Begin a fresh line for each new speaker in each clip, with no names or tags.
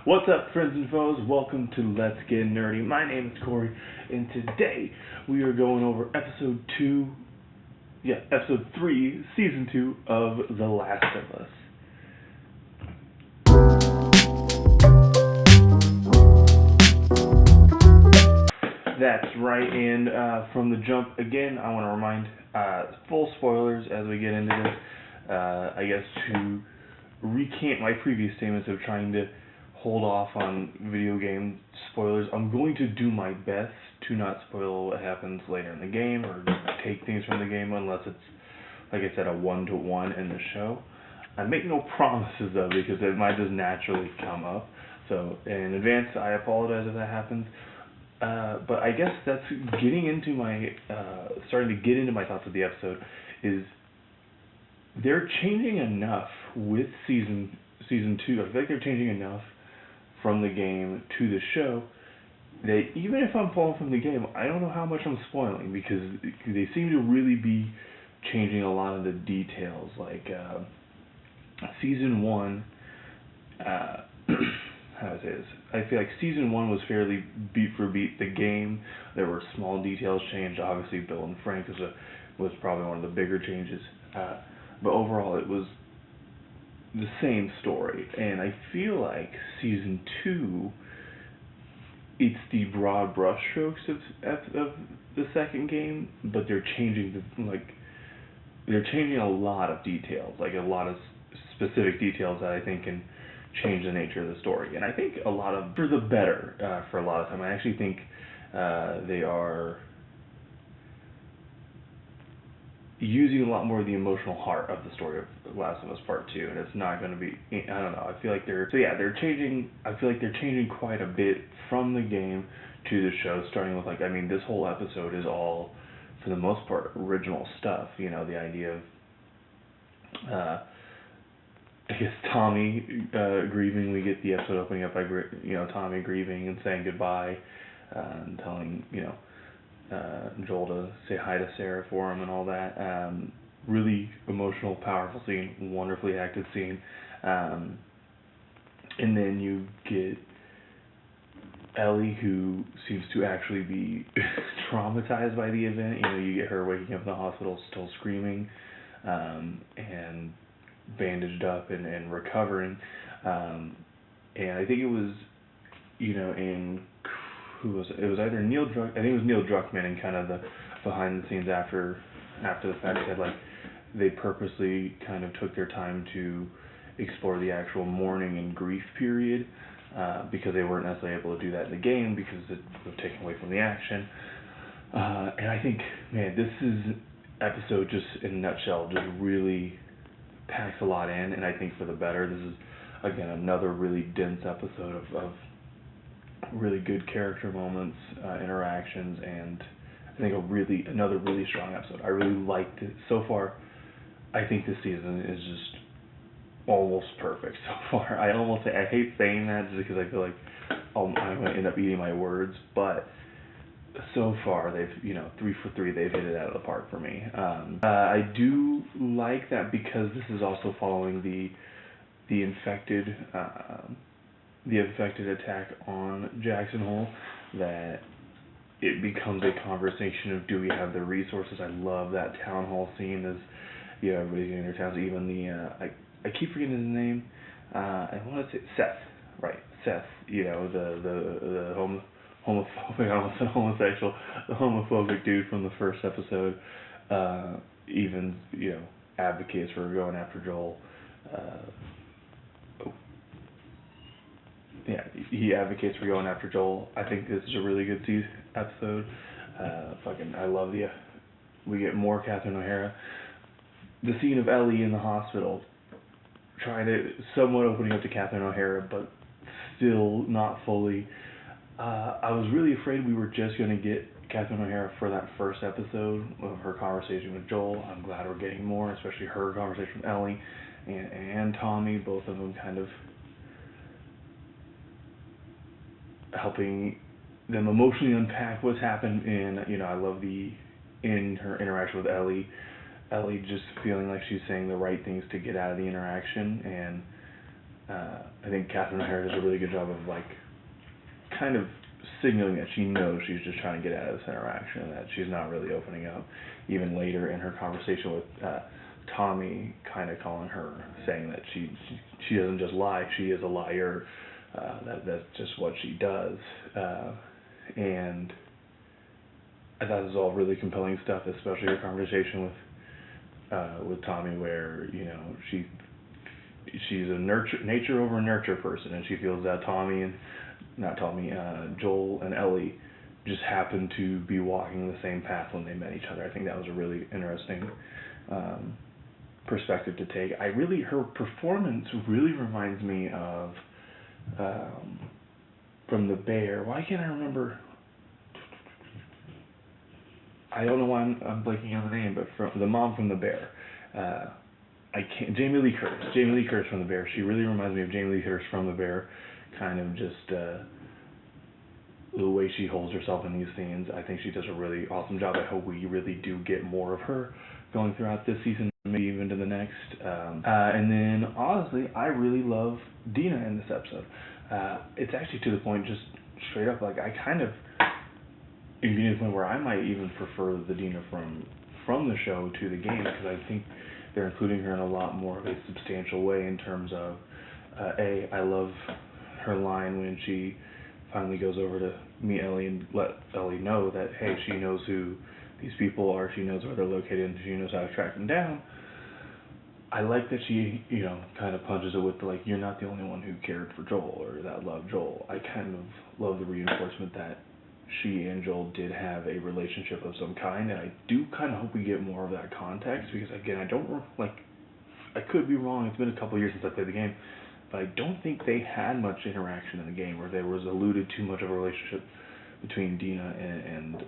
What's up, friends and foes? Welcome to Let's Get Nerdy. My name is Corey, and today we are going over episode 3, season 2 of The Last of Us. That's right, and from the jump, again, I want to remind full spoilers as we get into this. I guess to recant my previous statements of trying to hold off on video game spoilers, I'm going to do my best to not spoil what happens later in the game or take things from the game unless it's, like I said, a one-to-one in the show. I make no promises, though, because it might just naturally come up. So, in advance, I apologize if that happens. But I guess that's getting into my, starting to get into my thoughts of the episode, is they're changing enough with season 2. I feel like they're changing enough from the game to the show that even if I'm pulling from the game, I don't know how much I'm spoiling, because they seem to really be changing a lot of the details. Like season 1, how do I say this? I feel like season 1 was fairly beat for beat the game. There were small details changed. Obviously, Bill and Frank was probably one of the bigger changes. But overall, it was the same story. And I feel like season 2, it's the broad brushstrokes of the second game, but they're changing a lot of details, like a lot of specific details that I think can change the nature of the story. And I think a lot of, for the better, for a lot of time. I actually think they are using a lot more of the emotional heart of the story of Last of Us Part 2, and it's not going to be, I don't know, I feel like they're changing, I feel like they're changing quite a bit from the game to the show, starting with, this whole episode is all, for the most part, original stuff, the idea of, I guess Tommy grieving. We get the episode opening up by Tommy grieving and saying goodbye, and telling Joel to say hi to Sarah for him and all that. Really emotional, powerful scene, wonderfully acted scene. And then you get Ellie, who seems to actually be traumatized by the event. You get her waking up in the hospital still screaming, and bandaged up and recovering. And I think it was, it was either Neil Druckmann in kind of the behind the scenes after the fact said they purposely kind of took their time to explore the actual mourning and grief period, because they weren't necessarily able to do that in the game because it was taken away from the action. And I think, man, this episode just in a nutshell just really packs a lot in, and I think for the better. This is, again, another really dense episode of really good character moments, interactions, and I think another really strong episode. I really liked it. So far, I think this season is just almost perfect so far. I hate saying that just because I feel like I'm going to end up eating my words, but so far they've, 3 for 3, they've hit it out of the park for me. I do like that because this is also following the infected attack on Jackson Hole, that it becomes a conversation of, do we have the resources? I love that town hall scene as everybody's getting their towns, even the I keep forgetting his name. I want to say Seth, right? Seth, the homophobic, I almost said homosexual, the homophobic dude from the first episode, even, advocates for going after Joel. He advocates for going after Joel. I think this is a really good episode. I love we get more Catherine O'Hara. The scene of Ellie in the hospital, trying to, somewhat opening up to Catherine O'Hara, but still not fully. I was really afraid we were just going to get Catherine O'Hara for that first episode of her conversation with Joel. I'm glad we're getting more, especially her conversation with Ellie and Tommy, both of them kind of helping them emotionally unpack what's happened. And I love in her interaction with Ellie just feeling like she's saying the right things to get out of the interaction, and I think Catherine O'Hara does a really good job of like kind of signaling that she knows she's just trying to get out of this interaction and that she's not really opening up. Even later in her conversation with Tommy, kind of calling her, saying that she doesn't just lie, she is a liar. That's just what she does. And I thought it was all really compelling stuff, especially her conversation with Tommy, where she's a nature over nurture person, and she feels that Joel and Ellie just happened to be walking the same path when they met each other. I think that was a really interesting perspective to take. Her performance really reminds me of from The Bear. Why can't I remember? I don't know why I'm blanking on the name, but from the mom from The Bear. Jamie Lee Curtis. Jamie Lee Curtis from The Bear. She really reminds me of Jamie Lee Curtis from The Bear. Kind of just the way she holds herself in these scenes. I think she does a really awesome job. I hope we really do get more of her going throughout this season, maybe even to the next. And then, honestly, I really love Dina in this episode. It's actually to the point, just straight up, like, I kind of, even to the point where I might even prefer the Dina from the show to the game, because I think they're including her in a lot more of a substantial way in terms of, I love her line when she finally goes over to meet Ellie and let Ellie know that, hey, she knows who these people are, she knows where they're located, and she knows how to track them down. I like that she, kind of punches it with the, like, you're not the only one who cared for Joel or that loved Joel. I kind of love the reinforcement that she and Joel did have a relationship of some kind, and I do kind of hope we get more of that context, because, again, I could be wrong, it's been a couple of years since I played the game, but I don't think they had much interaction in the game, or there was alluded to much of a relationship between Dina and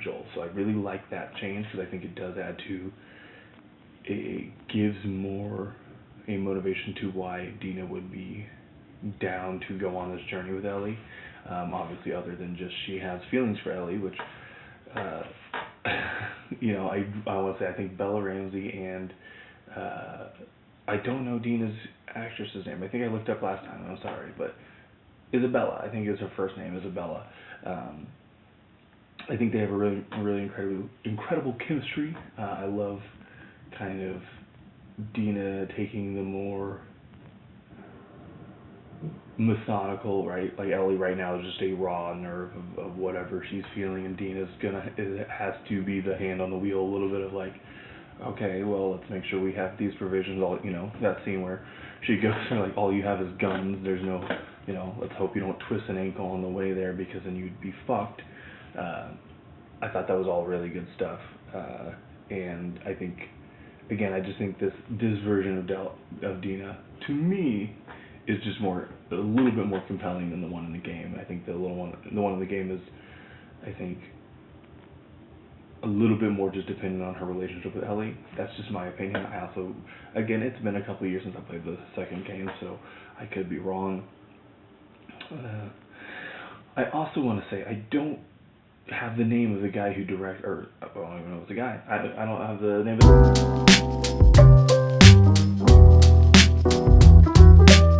Joel. So I really like that change, because I think it does add to, it gives more a motivation to why Dina would be down to go on this journey with Ellie. Obviously, other than just she has feelings for Ellie, which, I want to say I think Bella Ramsey and I don't know Dina's actress's name. I think I looked up last time. I'm sorry, but Isabella. I think is her first name, Isabella. I think they have a really incredible chemistry. I love kind of Dina taking the more methodical, right? Like Ellie right now is just a raw nerve of whatever she's feeling, and Dina's has to be the hand on the wheel, a little bit of like, okay, well, let's make sure we have these provisions. That scene where she goes like, all you have is guns. There's no, let's hope you don't twist an ankle on the way there, because then you'd be fucked. I thought that was all really good stuff, and I think, again, I just think this version of Dina, to me, is just a little bit more compelling than the one in the game. I think the one in the game is, I think, a little bit more just dependent on her relationship with Ellie. That's just my opinion. I also, again, it's been a couple of years since I played the second game, so I could be wrong. I also want to say I don't have the name of the guy who directed, or I don't even know if it's a guy. I don't have the name of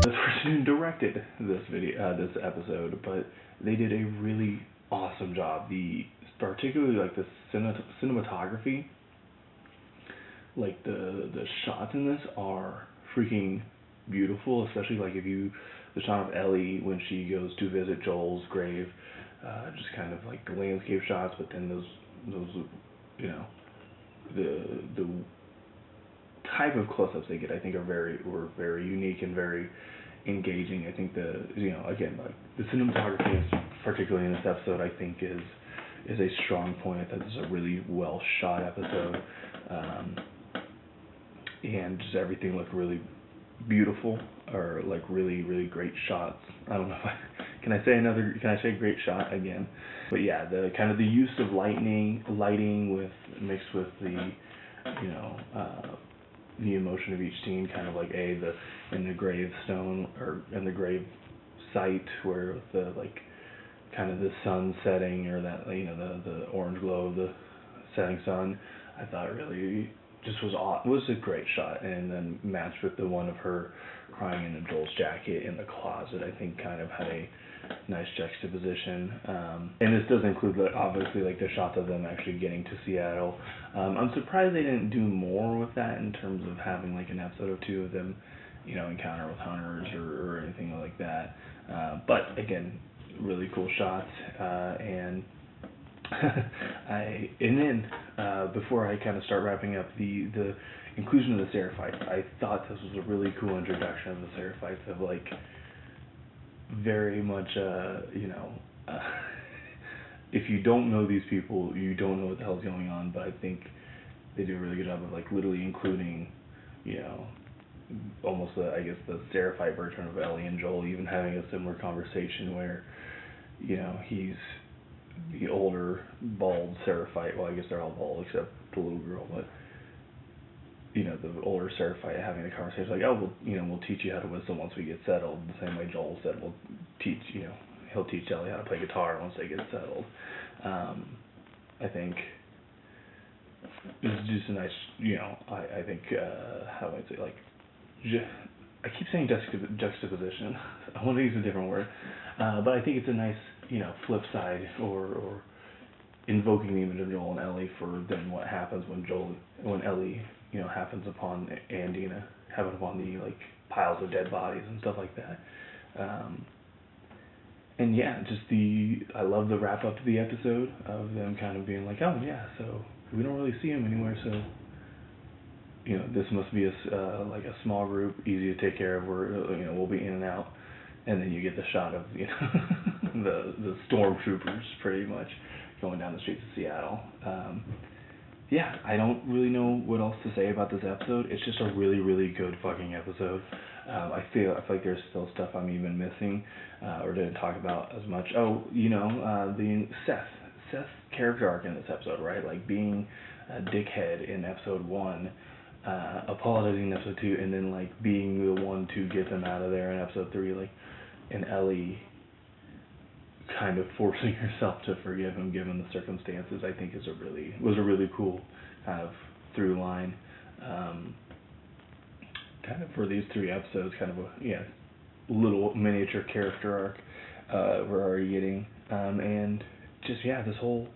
the person who directed this episode, but they did a really awesome job. Particularly like the cinematography, like the shots in this are freaking beautiful, especially like the shot of Ellie when she goes to visit Joel's grave, just kind of like landscape shots, but then those the type of close-ups they get, I think were very unique and very engaging. I think again, like the cinematography, particularly in this episode, I think is a strong point. That is a really well shot episode, and just everything looked really beautiful, or like really great shots. I don't know if can I say great shot again? But yeah, the kind of the use of lighting mixed with the the emotion of each scene, kind of like in the gravestone, or in the grave site where the like kind of the sun setting, or that the orange glow of the setting sun, I thought really just was a great shot, and then matched with the one of her crying in Joel's jacket in the closet, I think kind of had a nice juxtaposition. And this does include obviously like the shots of them actually getting to Seattle. I'm surprised they didn't do more with that in terms of having like an episode or two of them, you know, encounter with hunters or anything like that. But again, really cool shots, and before I kind of start wrapping up, the inclusion of the Seraphites, I thought this was a really cool introduction of the Seraphites, of like very much, if you don't know these people, you don't know what the hell's going on, but I think they do a really good job of like literally including, you know, almost the Seraphite version of Ellie and Joel, even having a similar conversation where, you know, he's the older, bald Seraphite. Well, I guess they're all bald except the little girl, but, you know, the older Seraphite having the conversation like, oh, we'll teach you how to whistle once we get settled. The same way Joel said, he'll teach Ellie how to play guitar once they get settled. I think this is just a nice, you know, I think, how do I say, like, I keep saying juxtaposition. I want to use a different word, but I think it's a nice, you know, flip side or invoking the image of Joel and Ellie for then what happens when Ellie, you know, happens upon Andy and happens upon the like piles of dead bodies and stuff like that. And yeah, I love the wrap up to the episode of them kind of being like, oh yeah, so we don't really see him anywhere, so, you know, this must be like a small group, easy to take care of. We'll be in and out, and then you get the shot of, you know, the stormtroopers pretty much going down the streets of Seattle. Yeah, I don't really know what else to say about this episode. It's just a really, really good fucking episode. I feel like there's still stuff I'm even missing or didn't talk about as much. Oh, you know, the Seth's character arc in this episode, right? Like being a dickhead in episode 1. Apologizing in episode 2, and then like being the one to get them out of there in episode 3, like, and Ellie kind of forcing herself to forgive him given the circumstances, I think was a really cool kind of through line, kind of for these 3 episodes, kind of a little miniature character arc we're already getting, and just this whole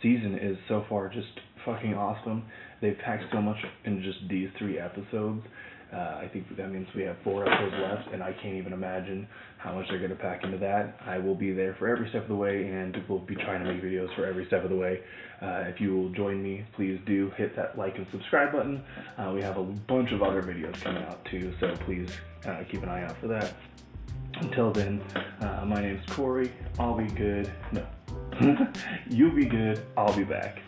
season is so far just fucking awesome. They've packed so much in just these 3 episodes. I think that means we have 4 episodes left, and I can't even imagine how much they're going to pack into that. I will be there for every step of the way, and we'll be trying to make videos for every step of the way. If you will join me, please do hit that like and subscribe button. We have a bunch of other videos coming out too, so please keep an eye out for that. Until then, my name's Corey. I'll be good. No. You'll be good. I'll be back.